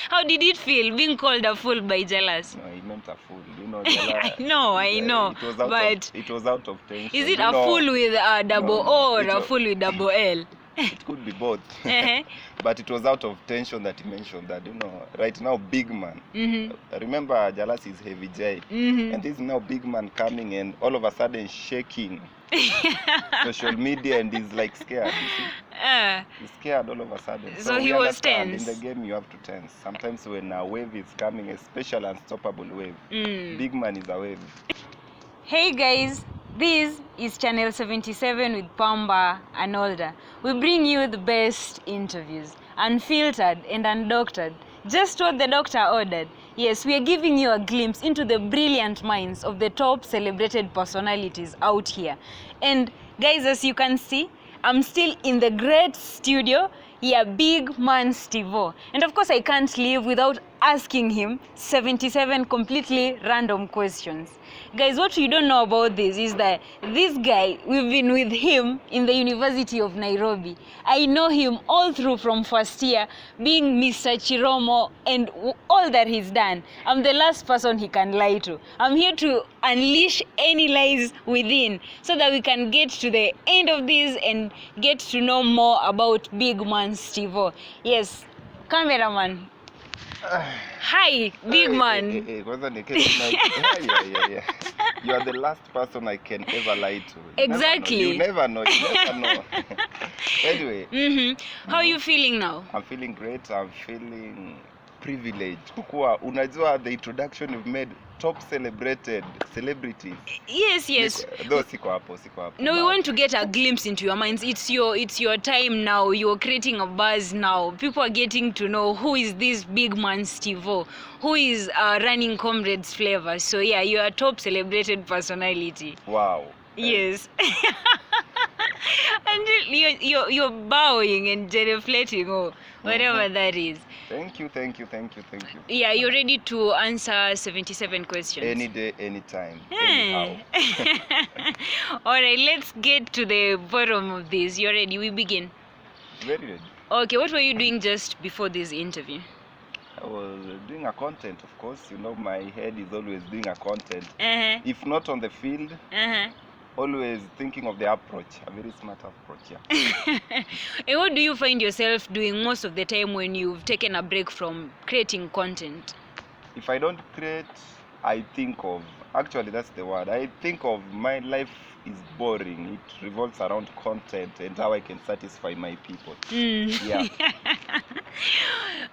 How did it feel being called a fool by Jalas? No, he meant a fool. You know, Jalas, I know. It was out of tension. Is it a fool with a double O or a fool with double L? It could be both. But it was out of tension that he mentioned that, right now, big man. Remember, Jalas is heavy J. And this is now big man coming and all of a sudden shaking social media and he's like scared. You see? He's scared all of a sudden. So he was tense. In the game, you have to tense. Sometimes when a wave is coming, a special unstoppable wave, big man is a wave. Hey guys, this is Channel 77 with Pamba and Older. We bring you the best interviews, unfiltered and undoctored. Just what the doctor ordered. Yes, we are giving you a glimpse into the brilliant minds of the top celebrated personalities out here. And guys, as you can see, I'm still in the great studio. Yeah, big man STEVO. And of course, I can't leave without asking him 77 completely random questions. Guys, what you don't know about this is that this guy, we've been with him in the University of Nairobi. I know him all through from first year, being Mr. Chiromo and all that he's done. I'm the last person he can lie to. I'm here to unleash any lies within so that we can get to the end of this and get to know more about big man STEVO. Yes, cameraman. Hi, big man. Yeah. You are the last person I can ever lie to. Exactly. You never know. Anyway. How are you feeling now? I'm feeling great. I'm feeling privileged. Unajua the introduction you've made, top celebrated celebrities. Yes. Though siko hapo. No, we want to get a glimpse into your minds. It's your time now. You're creating a buzz now. People are getting to know who is this big man STEVO, who is running Comrades Flavor. So yeah, you're a top celebrated personality. Wow. Yes. And you're bowing and genuflecting or whatever that is. Thank you. Yeah, you're ready to answer 77 questions. Any day, anytime. Anyhow. All right, let's get to the bottom of this. You're ready? We begin. Very ready. Okay, what were you doing just before this interview? I was doing a content, of course. My head is always doing a content. If not on the field, always thinking of the approach, a very smart approach. Yeah. And what do you find yourself doing most of the time when you've taken a break from creating content? If I don't create, I think of, actually that's the word, I think of my life is boring. It revolves around content and how I can satisfy my people. Yeah.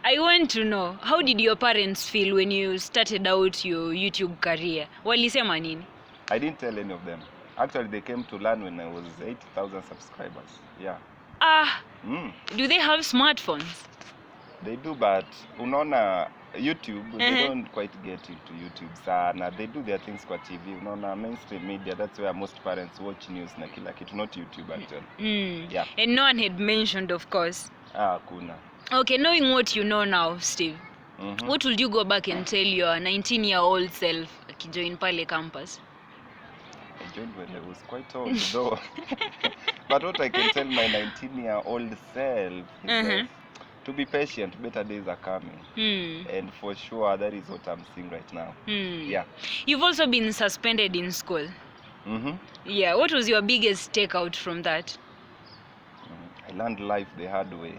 I want to know, how did your parents feel when you started out your YouTube career? Walisema nini? I didn't tell any of them. Actually, they came to learn when I was 80,000 subscribers. Yeah. Do they have smartphones? They do, but unaona YouTube, they don't quite get into YouTube sana. They do their things kwa TV. Unaona mainstream media, that's where most parents watch news na kila kitu, not YouTube actually. Yeah. And no one had mentioned, of course. Kuna. Okay, knowing what you know now, Steve, what would you go back and tell your 19-year-old self akijoin pale campus? I joined when I was quite old, though. But what I can tell my 19-year-old self is to be patient. Better days are coming. And for sure, that is what I'm seeing right now. Yeah. You've also been suspended in school. Yeah. What was your biggest takeout from that? I learned life the hard way.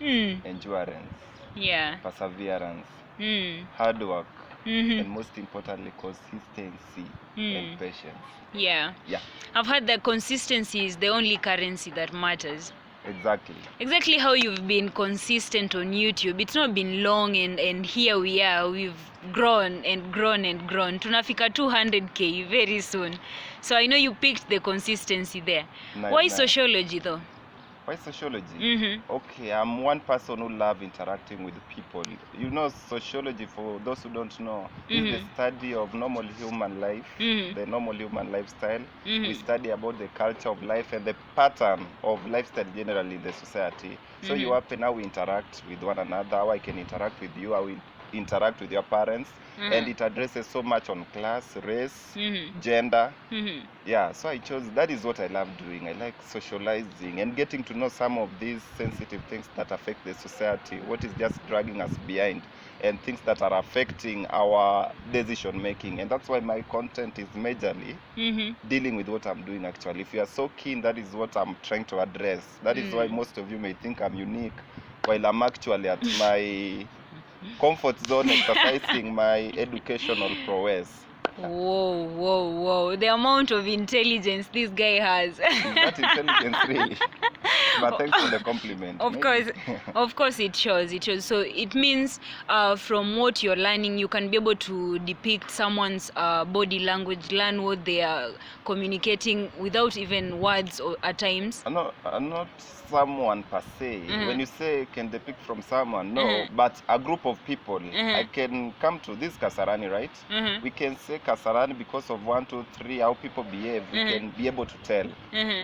Endurance. Yeah. Perseverance. Hard work. And most importantly, consistency and patience. Yeah. I've heard that consistency is the only currency that matters. Exactly how you've been consistent on YouTube. It's not been long and here we are. We've grown. Tunafika 200k very soon. So I know you picked the consistency there. Why sociology though? Why sociology? Okay, I'm one person who loves interacting with people. Sociology, for those who don't know, is the study of normal human life, the normal human lifestyle. We study about the culture of life and the pattern of lifestyle generally in the society. So you happen how we interact with one another, how I can interact with you, how we interact with your parents, and it addresses so much on class, race, gender. Yeah, so I chose, that is what I love doing. I like socializing and getting to know some of these sensitive things that affect the society, what is just dragging us behind, and things that are affecting our decision making. And that's why my content is majorly dealing with what I'm doing actually. If you are so keen, that is what I'm trying to address. That is why most of you may think I'm unique, while I'm actually at my comfort zone exercising my educational prowess. Whoa. The amount of intelligence this guy has. That intelligence really. But thanks for the compliment. Of course it shows. So it means from what you're learning, you can be able to depict someone's body language, learn what they are communicating without even words or at times. Not someone per se. When you say can depict from someone, no, but a group of people. I can come to this Kasarani, right? We can say Kasarani because of 1, 2, 3, how people behave. We can be able to tell.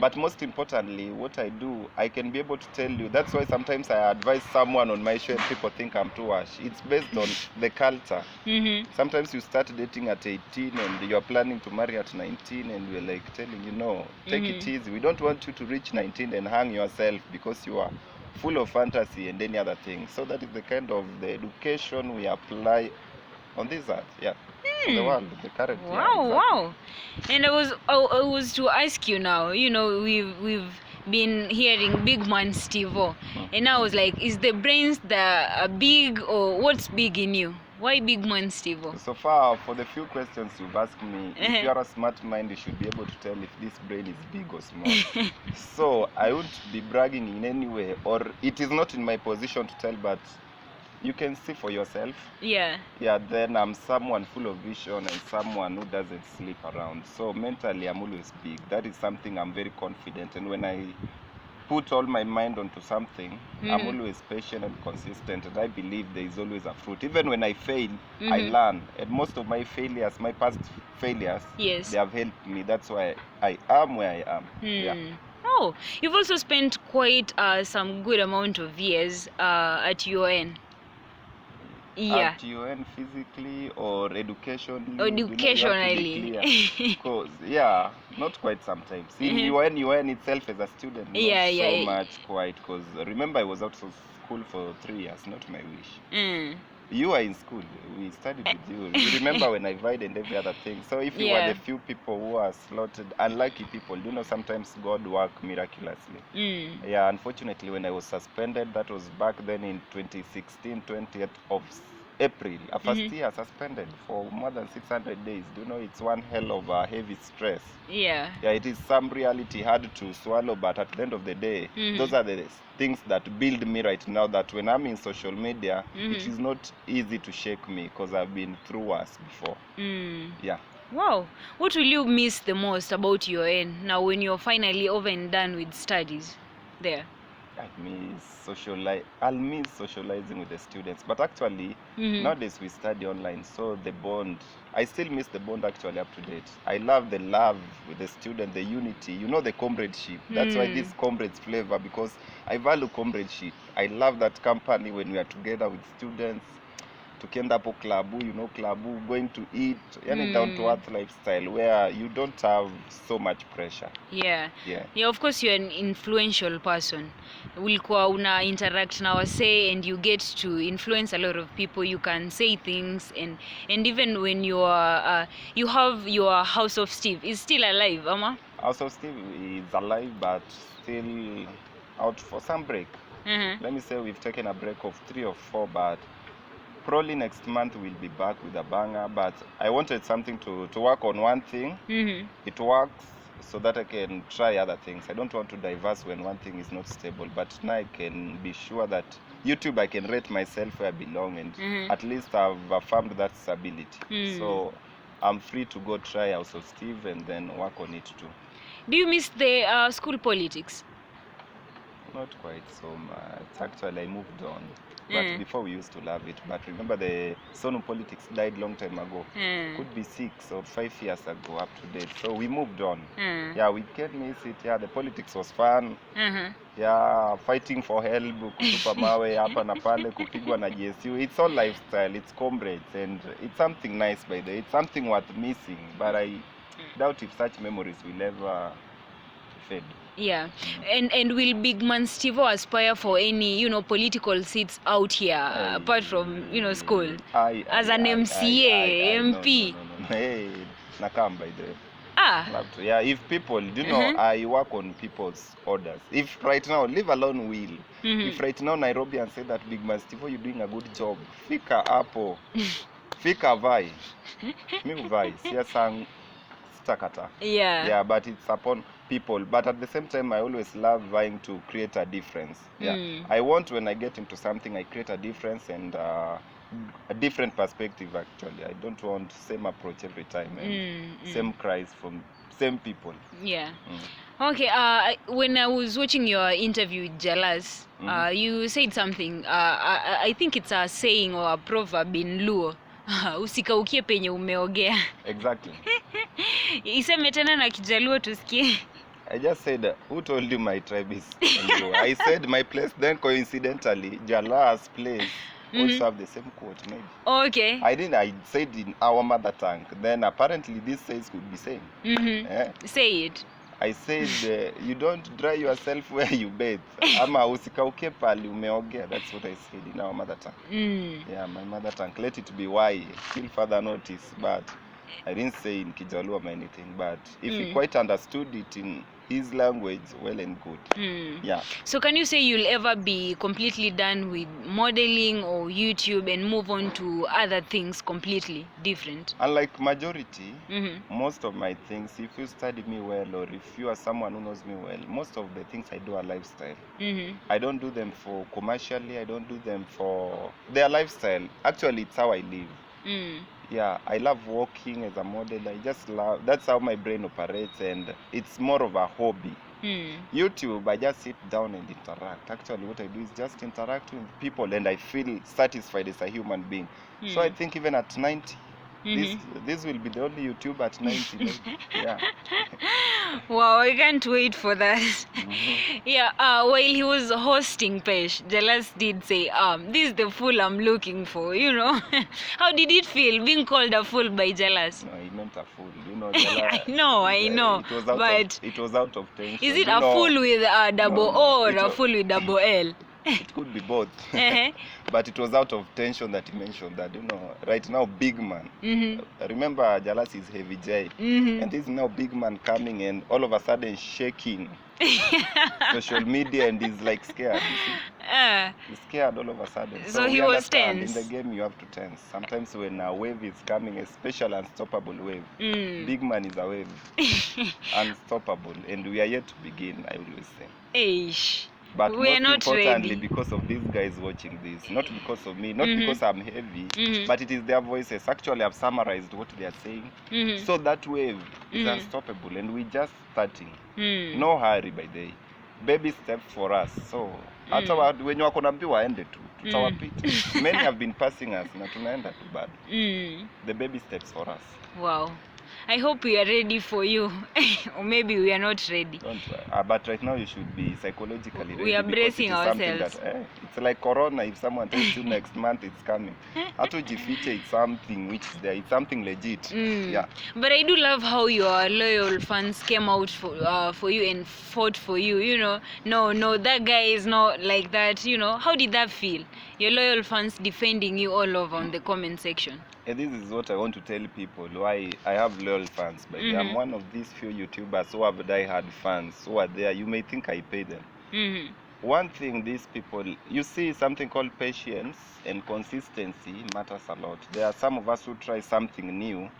But most importantly, what I do, I can be able to tell you. That's why sometimes I advise someone on my show and people think I'm too harsh. It's based on the culture. Sometimes you start dating at 18 and you're planning to marry at 19 and we're like telling you, no, take it easy. We don't want you to reach 19 and hang yourself because you are full of fantasy and any other thing. So that is the kind of the education we apply on this earth, on the world, the current. Wow. And I was to ask you now. You know, we've been hearing big man STEVO, and I was like, is the brains that are big, or what's big in you? Why big man STEVO? So far, for the few questions you've asked me, if you are a smart mind, you should be able to tell if this brain is big or small. So I won't be bragging in any way, or it is not in my position to tell, but you can see for yourself. Yeah, then I'm someone full of vision and someone who doesn't sleep around. So mentally, I'm always big. That is something I'm very confident. And when I put all my mind onto something, I'm always patient and consistent. And I believe there is always a fruit. Even when I fail, I learn. And most of my failures, my past failures, they have helped me. That's why I am where I am. Yeah. Oh, you've also spent quite some good amount of years at UN. At UN physically or educationally? Educationally. Because, not quite sometimes. In UN itself as a student, so much quite. Because remember, I was out of school for 3 years, not my wish. You are in school. We studied with you. You remember when I vied and every other thing. So if you are the few people who are slaughtered, unlucky people, sometimes God work miraculously. Unfortunately, when I was suspended, that was back then in 2016, 20th of April. A first year suspended for more than 600 days. It's one hell of a heavy stress. It is some reality hard to swallow, but at the end of the day, those are the things that build me right now, that when I'm in social media, it is not easy to shake me because I've been through worse before. Wow. What will you miss the most about UN now when you're finally over and done with studies there? I'll miss socializing with the students, but actually nowadays we study online, so the bond, I still miss the bond actually up to date. I love the love with the student, the unity, the comradeship. That's why this Comrades Flavor, because I value comradeship. I love that company when we are together with students. Tukienda hapo klabu, going to eat, down to earth lifestyle where you don't have so much pressure. Of course you're an influential person. Ulikuwa una interact na wase and you get to influence a lot of people. You can say things and even when you are you have your House of Steve is still alive, Ama? House of Steve is alive but still out for some break. Let me say we've taken a break of 3 or 4, but probably next month we'll be back with a banger. But I wanted something to work on one thing. It works so that I can try other things. I don't want to diverse when one thing is not stable, but now I can be sure that YouTube, I can rate myself where I belong, and at least I've affirmed that stability. So I'm free to go try House of Steve and then work on it too. Do you miss the school politics? Not quite so much. Actually, I moved on. But before we used to love it. But remember the Sonu politics died long time ago. Could be 6 or 5 years ago up to date. So we moved on. Yeah, we can't miss it. Yeah, the politics was fun. Yeah, fighting for help, kutupa mawe hapa na pale, kupigwa na GSU. It's all lifestyle, it's comrades, and it's something nice by the way. It's something worth missing, but I doubt if such memories will ever fade. Yeah, and will big man STEVO aspire for any political seats out here apart from school as an MCA, MP? No. Hey, nakam by the way. Yeah, if people, I work on people's orders. If right now, leave alone will. If right now Nairobi and say that big man STEVO, you're doing a good job. Fika hapo. Fika vai. Mi vai. Siya sang stakata. Yeah, but it's upon people. But at the same time, I always love vying to create a difference. Yeah, I want when I get into something, I create a difference and a different perspective. Actually, I don't want same approach every time and same cries from same people. Yeah. Okay. When I was watching your interview with Jalas, you said something. I think it's a saying or a proverb in Luo. Usikaukie penye umeogea. Exactly. Iseme tena na Kijaluo tusikie. I just said, who told you my tribe is Luo? I said my place, then coincidentally, Jalas' place also have the same quote, maybe. Okay. I said in our mother tongue. Then apparently this says could be same. Say it. I said, you don't dry yourself where you bathe. Ama usikauke pali umeogea. That's what I said in our mother tongue. Yeah, my mother tongue. Let it be why. Still further notice. But I didn't say in Kijaluo or anything. But if he quite understood it in his language, well and good. Yeah. So can you say you'll ever be completely done with modeling or YouTube and move on to other things completely different? Unlike majority, most of my things, if you study me well or if you are someone who knows me well, most of the things I do are lifestyle. I don't do them for commercially, I don't do them for their lifestyle. Actually, it's how I live. Yeah, I love walking as a model. I just love, that's how my brain operates, and it's more of a hobby. YouTube, I just sit down and interact. Actually, what I do is just interact with people, and I feel satisfied as a human being. So I think even at 90, this will be the only YouTube at 90. Maybe. Yeah. Wow, I can't wait for that. Yeah, while he was hosting Pesh, Jalas did say, this is the fool I'm looking for, How did it feel being called a fool by Jalas? No, he meant a fool, Jalas, I know. It was out of tension. Is it a fool with a double O or a fool with double L? It could be both. But it was out of tension that he mentioned that, right now, big man. Remember, Jalas is heavy J. And this is now big man coming and all of a sudden shaking social media and he's like scared. You see? He's scared all of a sudden. So he was tense. In the game, you have to tense. Sometimes when a wave is coming, a special unstoppable wave, big man is a wave. Unstoppable. And we are yet to begin, I always say. But we are not importantly, ready. because of these guys watching this, not because of me, not because I'm heavy, but it is their voices. Actually, I've summarized what they are saying. So that wave is unstoppable, and we're just starting. No hurry, by the way. Baby steps for us. So, hata wenye wako na mbi waende tu, tutawapita. Many have been passing us, na tunaenda tu bado. The baby steps for us. Wow. I hope we are ready for you. Or maybe we are not ready. Don't worry. But right now you should be psychologically ready. We are bracing ourselves. It's like Corona. If someone tells you next month it's coming, hatujifiche, it's something which is there. It's something legit. Yeah. But I do love how your loyal fans came out for you and fought for you. No, that guy is not like that. How did that feel? Your loyal fans defending you all over on the comment section. And this is what I want to tell people, why I have loyal fans. But I'm one of these few YouTubers who have die-hard fans who are there. You may think I pay them. One thing, these people, you see something called patience and consistency matters a lot. There are some of us who try something new.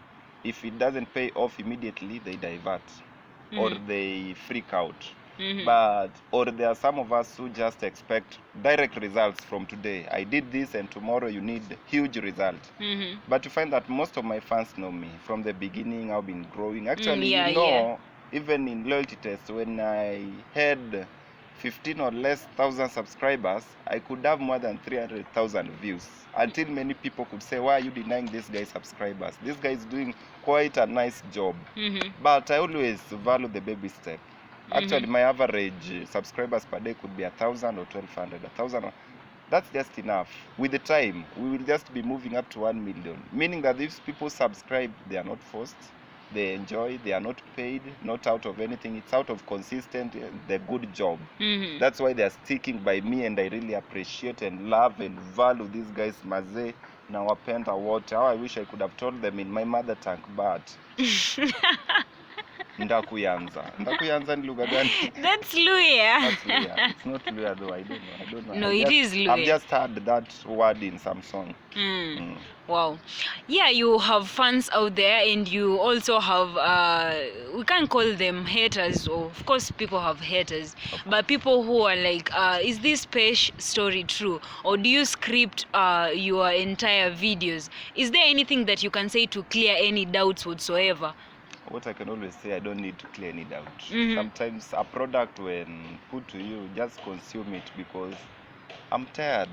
If it doesn't pay off immediately, they divert or they freak out. Or there are some of us who just expect direct results from today. I did this and tomorrow you need huge result. But you find that most of my fans know me from the beginning. I've been growing. Actually, even in loyalty tests, when I had 15 or less thousand subscribers, I could have more than 300,000 views. Until many people could say, why are you denying this guy subscribers? This guy is doing quite a nice job. But I always value the baby step. Actually, my average subscribers per day could be 1,000 or 1,200, 1,000. That's just enough. With the time, we will just be moving up to 1 million. Meaning that these people subscribe, they are not forced. They enjoy, they are not paid, not out of anything. It's out of consistent, the good job. That's why they are sticking by me, and I really appreciate and love and value these guys. Maze, nawapenda wote. How I wish I could have told them in my mother tongue, but ndakuyanza ni lugha gani? That's Luya. That's Luya. It's not Luya though. I don't know. No, it is Luya. I've just heard that word in some song. Wow. Yeah, you have fans out there, and you also have we can't call them haters. Of course people have haters, but people who are like, is this Pesh story true, or do you script your entire videos? Is there anything that you can say to clear any doubts whatsoever? What I can always say, I don't need to clear any doubt. Sometimes a product, when put to you, just consume it, because I'm tired.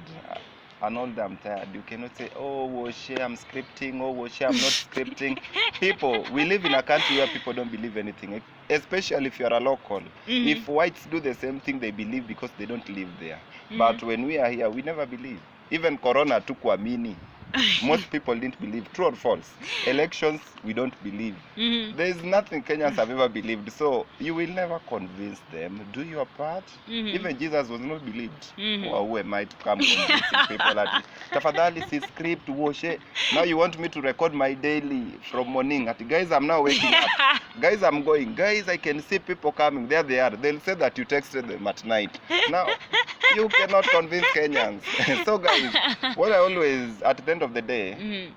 And all that I'm tired. You cannot say, oh, Woshe, I'm scripting, oh, Woshe, I'm not scripting. People, we live in a country where people don't believe anything, especially if you're a local. If whites do the same thing, they believe because they don't live there. But when we are here, we never believe. Even Corona took Wamini. Most people didn't believe. True or false? Elections, we don't believe. There's nothing Kenyans have ever believed. So you will never convince them. Do your part. Even Jesus was not believed. Or who am I to come convincing people that tafadhali si script Woshe. Now you want me to record my daily from morning. Guys, I'm now waking up. Guys, I'm going. Guys, I can see people coming. There they are. They'll say that you texted them at night. Now, you cannot convince Kenyans. So guys, what I always, at the end of the day,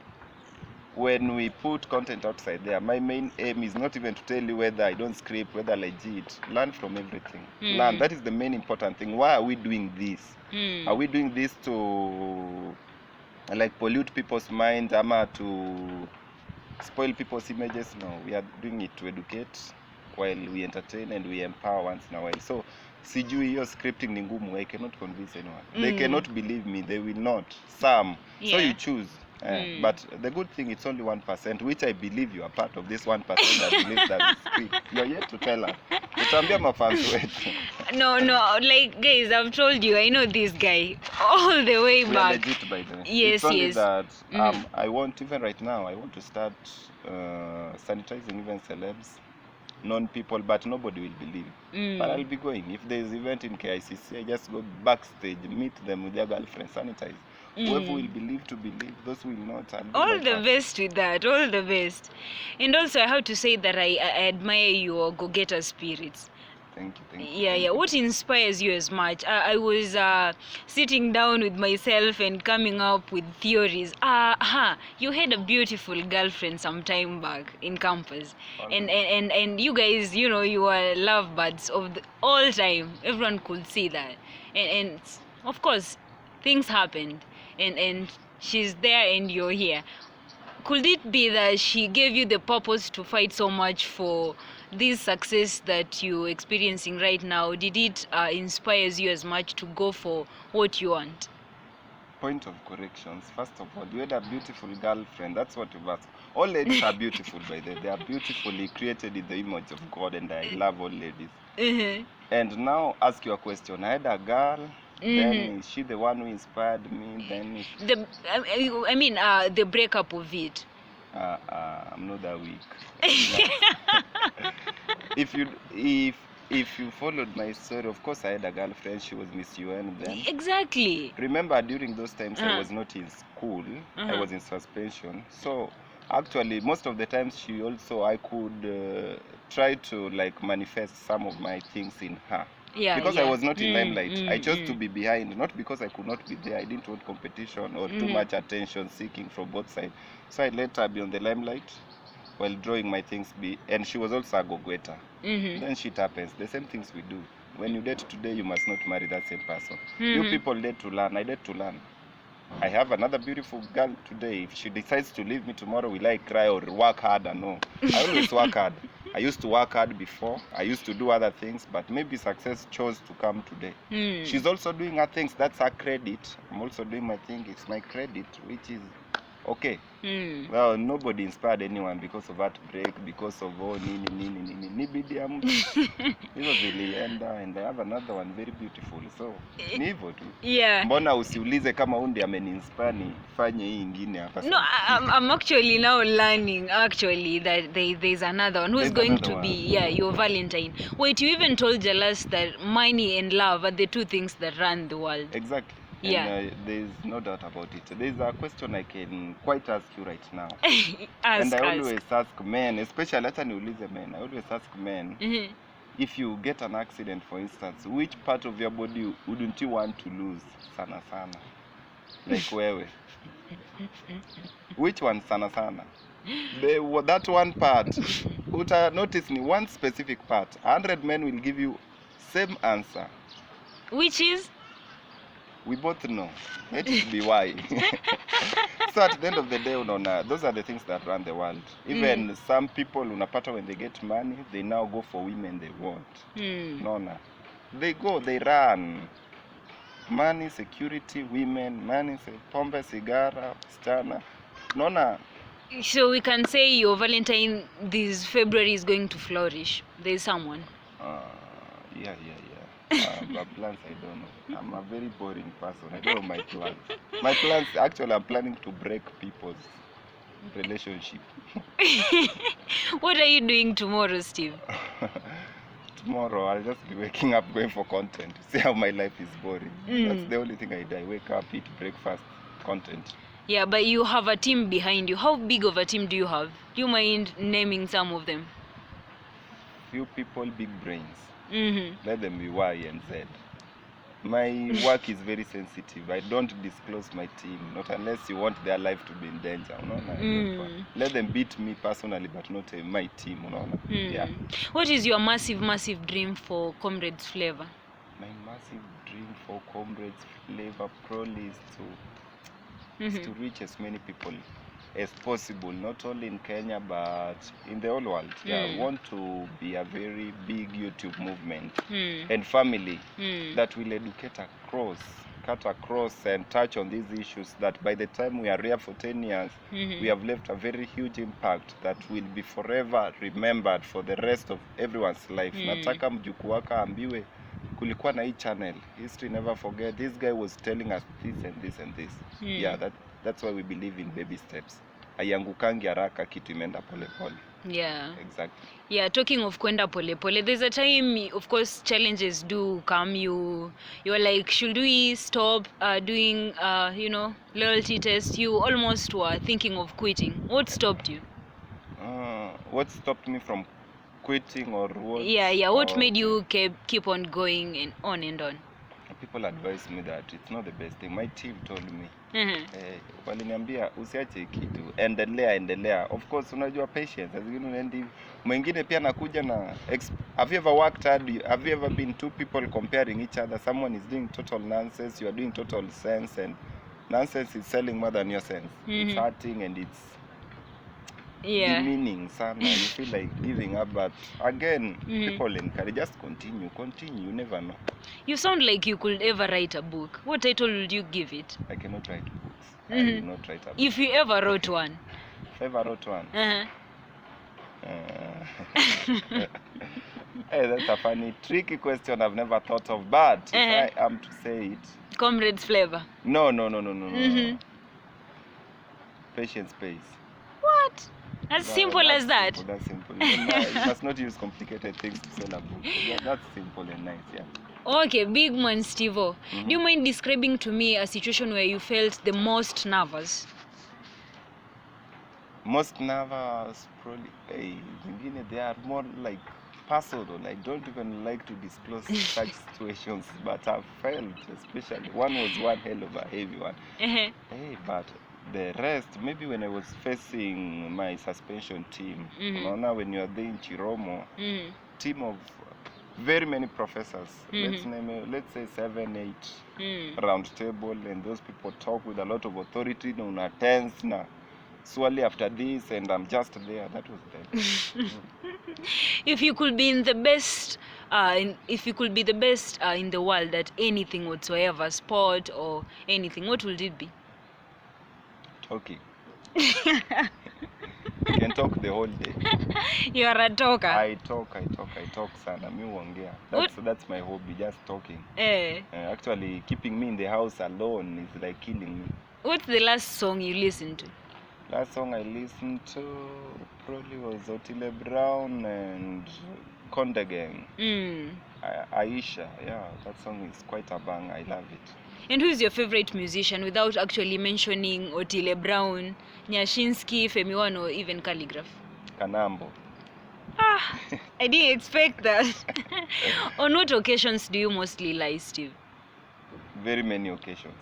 when we put content outside there, my main aim is not even to tell you whether I don't script, whether legit. Learn from everything. Learn. That is the main important thing. Why are we doing this? Are we doing this to like pollute people's mind, ama to spoil people's images? No, we are doing it to educate while we entertain and we empower once in a while. So sijui hiyo scripting ni ngumu. I cannot convince anyone. They cannot believe me. They will not. Some. So you choose. But the good thing, it's only 1%, which I believe you are part of this 1% that believes that we speak. You're yet to tell us. Utambia mafans wetu. No, like guys, I've told you, I know this guy all the way We back. are legit, by the way. Yes, it's only yes. that I want, even right now, I want to start sanitizing even celebs, known people, but nobody will believe. But I'll be going. If there's event in KICC, I just go backstage, meet them with their girlfriend, sanitize. Whoever will believe to believe, those will not. All the best with that, all the best. And also I have to say that I admire your go-getter spirits. Thank you. Yeah. What inspires you as much? I was sitting down with myself and coming up with theories. You had a beautiful girlfriend some time back in campus, and you guys, you know, you were lovebirds of the all time. Everyone could see that, and of course, things happened, and she's there and you're here. Could it be that she gave you the purpose to fight so much for this success that you're experiencing right now? Did it inspires you as much to go for what you want? Point of corrections. First of all, you had a beautiful girlfriend. That's what you've asked. All ladies are beautiful, by the way. They are beautifully created in the image of God, and I love all ladies. And now ask your question. I had a girl. Then is she the one who inspired me? Then the breakup of it. I'm not that weak. If you followed my story, of course I had a girlfriend. She was Miss UN then. Exactly. Remember, during those times I was not in school. I was in suspension. So actually, most of the times I could try to like manifest some of my things in her. Because I was not in limelight. I chose to be behind, not because I could not be there. I didn't want competition or too much attention seeking from both sides. So I let her be on the limelight while drawing my things be. And she was also a go-getter. Then shit happens. The same things we do. When you date today, you must not marry that same person. You people date to learn. I date to learn. I have another beautiful girl today. If she decides to leave me tomorrow, will I cry or work harder? No. I always work hard. I used to work hard before. I used to do other things, but maybe success chose to come today. She's also doing her things. That's her credit. I'm also doing my thing. It's my credit, which is okay. Well, nobody inspired anyone because of heartbreak, because of nibidi ya mtu. Hizo zilienda, and I have another one very beautiful. So ni hivyo tu. Yeah. Mbona usiulize kama undi ameniinspire nifanye hii ingine hapa? No, I'm actually now learning actually that there's another one who's going to be your Valentine. Wait, you even told Jalas that money and love are the two things that run the world. Exactly. Yeah. And there's no doubt about it. There's a question I can quite ask you right now. Ask and I always ask men, especially hata niulize men, I always ask men, if you get an accident, for instance, which part of your body wouldn't you want to lose? Sana sana. Like wewe. Which one sana sana? That one part. Uta notice ni one specific part. 100 men will give you same answer. Which is? We both know. Let it be why. So at the end of the day, those are the things that run the world. Even some people, unapata when they get money, they now go for women they want. They go, they run. Money, security, women, money, pombe, sigara, stana. So we can say your Valentine this February is going to flourish. There's someone. Yeah. My plans, I don't know. I'm a very boring person. I don't know my plans. My plans, actually, I'm planning to break people's relationship. What are you doing tomorrow, Steve? Tomorrow, I'll just be waking up, going for content. See how my life is boring. That's the only thing I do. I wake up, eat breakfast, content. Yeah, but you have a team behind you. How big of a team do you have? Do you mind naming some of them? Few people, big brains. Let them be Y and Z. My work is very sensitive. I don't disclose my team, not unless you want their life to be in danger. Let them beat me personally, but not my team. Yeah. What is your massive dream for Comrades Flavor? My massive dream for Comrades Flavor probably is to reach as many people as possible, not only in Kenya but in the whole world. I want to be a very big YouTube movement and family that will educate cut across and touch on these issues, that by the time we are here for 10 years, we have left a very huge impact that will be forever remembered for the rest of everyone's life. Nataka mjukuu wako ambiwe kulikuwa na hii channel, history never forget, this guy was telling us this and this and this. Yeah, that's why we believe in baby steps. Aiangukangi haraka, kitu imeenda pole pole. Yeah. Exactly. Yeah, talking of kwenda pole pole, there's a time, of course, challenges do come. You're like, should we stop doing loyalty tests? You almost were thinking of quitting. What stopped you? What stopped me from quitting, or what? Yeah. What made you keep on going and on? People advised me that it's not the best thing. My team told me, waliniambia usiache kitu, endelea. Of course, unajua patience. Mwingine pia nakuja na have you ever worked hard? Have you ever been two people comparing each other? Someone is doing total nonsense, you are doing total sense, and nonsense is selling more than your sense. It's hurting and it's demeaning. You feel like giving up, but again, people encourage, just continue, you never know. You sound like you could ever write a book. What title would you give it? I cannot write books. I will not write a book. If you ever wrote one? If I ever wrote one? Hey, that's a funny, tricky question I've never thought of, but if I am to say it... Comrades Flavor? No. Patience pays. What? As simple as that? That's simple. You must not use complicated things to sell a book. Yeah, that's simple and nice, yeah. Okay, big man STEVO. Do you mind describing to me a situation where you felt the most nervous? Most nervous, probably, they are more like personal. I don't even like to disclose such situations, but I've felt, especially, one was one hell of a heavy one. But the rest, maybe when I was facing my suspension team, when you are there in Chiromo, team of very many professors, let's say 7, 8 round table, and those people talk with a lot of authority, tense na Swally after this, and I'm just there. That was that. If you could be in the best, if you could be the best in the world at anything whatsoever, sport or anything, what would it be? Talking. You can talk the whole day. You are a talker. I talk sana. Mi huongea. That's my hobby, just talking. Actually, keeping me in the house alone is like killing me. What's the last song you listened to? Last song I listened to probably was Otile Brown and Konde Gang. Aisha, yeah, that song is quite a bang. I love it. And who's your favorite musician without actually mentioning Otile Brown, Nyashinsky, Femi One, or even Calligraph? Kanambo. I didn't expect that. On what occasions do you mostly lie, Steve? Very many occasions.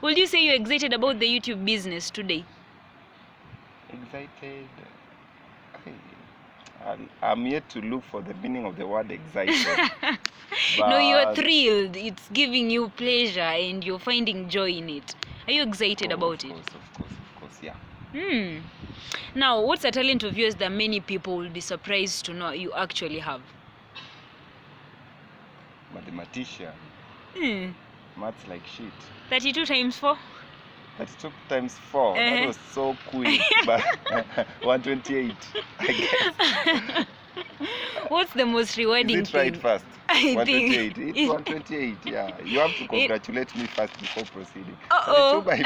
Would you say you're excited about the YouTube business today? Excited? I'm yet to look for the meaning of the word excited. No, you're thrilled. It's giving you pleasure and you're finding joy in it. Are you excited about it? Of course, yeah. Now, what's a talent of yours that many people will be surprised to know you actually have? Mathematician. Maths like shit. 32 times 4? 32 times 4. That was so quick. But 128, I guess. What's the most rewarding Is it right thing? first? I 128. think It's 128, yeah. You have to congratulate me first before proceeding. 32 by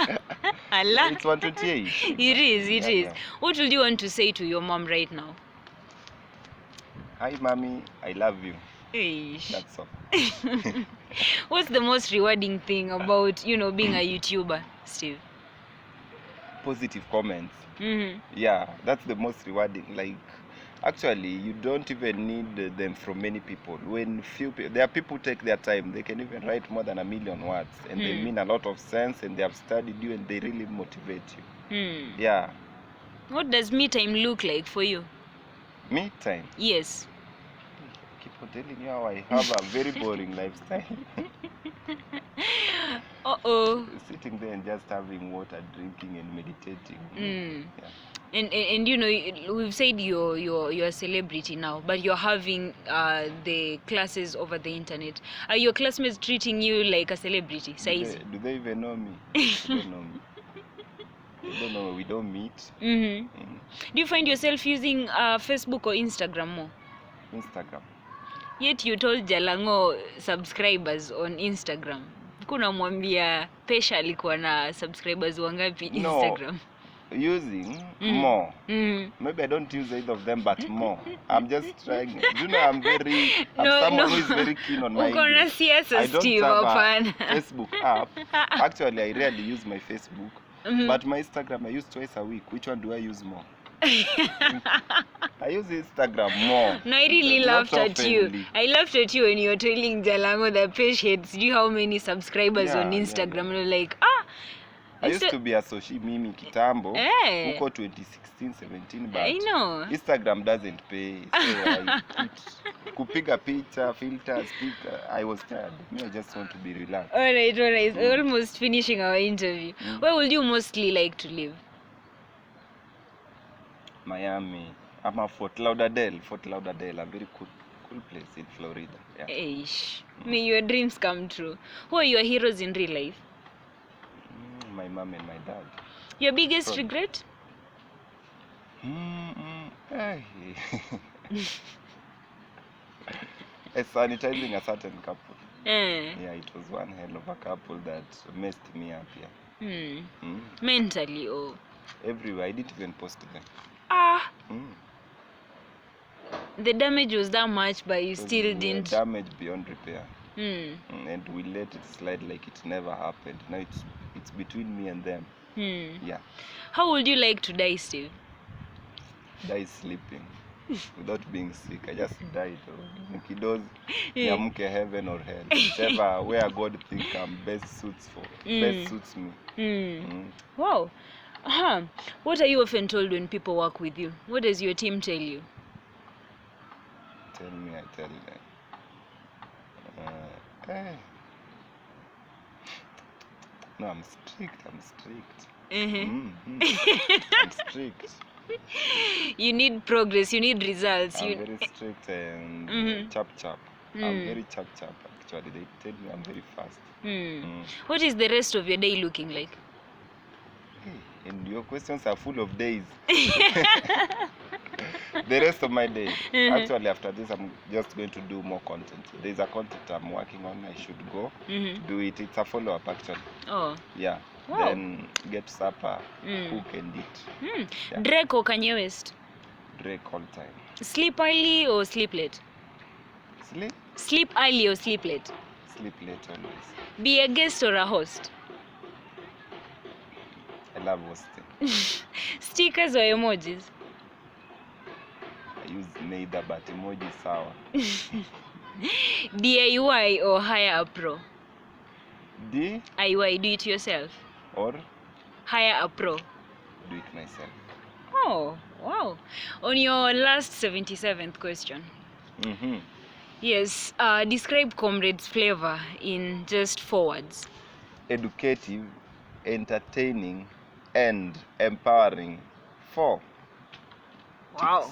4. Allah. It's 128. It is. Yeah. What would you want to say to your mom right now? Hi, mommy. I love you. Eish. That's all. What's the most rewarding thing about, being a YouTuber, Steve? Positive comments. Yeah, that's the most rewarding. Like, actually, you don't even need them from many people. When there are people who take their time, they can even write more than 1 million words, and they mean a lot of sense, and they have studied you, and they really motivate you. Yeah. What does me time look like for you? Me time? Yes. I keep on telling you how I have a very boring lifestyle. Sitting there and just having water, drinking, and meditating. Yeah. And we've said you're a celebrity now, but you're having the classes over the internet. Are your classmates treating you like a celebrity? Do they even know me? They don't know me. They don't know. We don't meet. Do you find yourself using Facebook or Instagram more? Instagram. Yet you told JALANG'O subscribers on Instagram. Kuna mwambia Pesha alikuwa na subscribers wangapi Instagram? Using more. Maybe I don't use either of them, but more. I'm just trying. I'm someone who is very keen on my English. I don't have a Facebook app. Actually, I rarely use my Facebook. But my Instagram I use twice a week. Which one do I use more? I use Instagram more. No, I really laughed at you. I laughed at you when you were telling JALANG'O that Pesh hates you how many subscribers on Instagram. You're like, I used to be a social mimi kitambo. Huko 2016, 17, but I know. Instagram doesn't pay. So I kupiga picture, filters, I was tired. I just want to be relaxed. Alright. We're almost finishing our interview. Where would you mostly like to live? Miami. I'm a Fort Lauderdale. A very cool place in Florida. Yeah. Eish. May your dreams come true. Who are your heroes in real life? My mom and my dad. Your biggest regret? Sanitizing a certain couple. Yeah, it was one hell of a couple that messed me up. Yeah. Mentally or? Everywhere. I didn't even post them. The damage was that much, but you still didn't. Damage beyond repair. And we let it slide like it never happened. Now it's between me and them. Yeah. How would you like to die, Steve? Die sleeping. Without being sick. I just died. Nikidozi, niamke heaven or hell. Whichever where God think best suits me. Wow. What are you often told when people work with you? What does your team tell you? Tell me, I tell them. No, I'm strict. Mhm. I'm strict. You need progress, you need results. I'm very strict and chap. I'm very chap actually. They tell me I'm very fast. What is the rest of your day looking like? Hey, and your questions are full of days. The rest of my day. Actually, after this, I'm just going to do more content. There's a content I'm working on. I should go do it. It's a follow-up, actually. Oh. Yeah. Wow. Then get supper, cook and eat. Yeah. Drake or Kanye West? Drake all time. Sleep early or sleep late? Sleep? Sleep early or sleep late? Sleep late always. Be a guest or a host? I love hosting. Stickers or emojis? I use neither, but emoji sour. DIY or hire a pro? DIY, do it yourself. Or Hire a pro. do it myself. Oh, wow. On your last 77th question. Yes, describe Comrades Flavor in just 4 words. Educative, entertaining, and empowering. 4. Wow.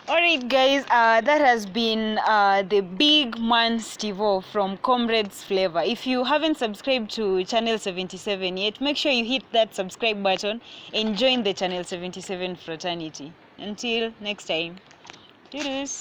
Alright guys, that has been the big man STEVO from Comrades Flavor. If you haven't subscribed to Channel 77 yet, make sure you hit that subscribe button and join the Channel 77 fraternity. Until next time, toodles.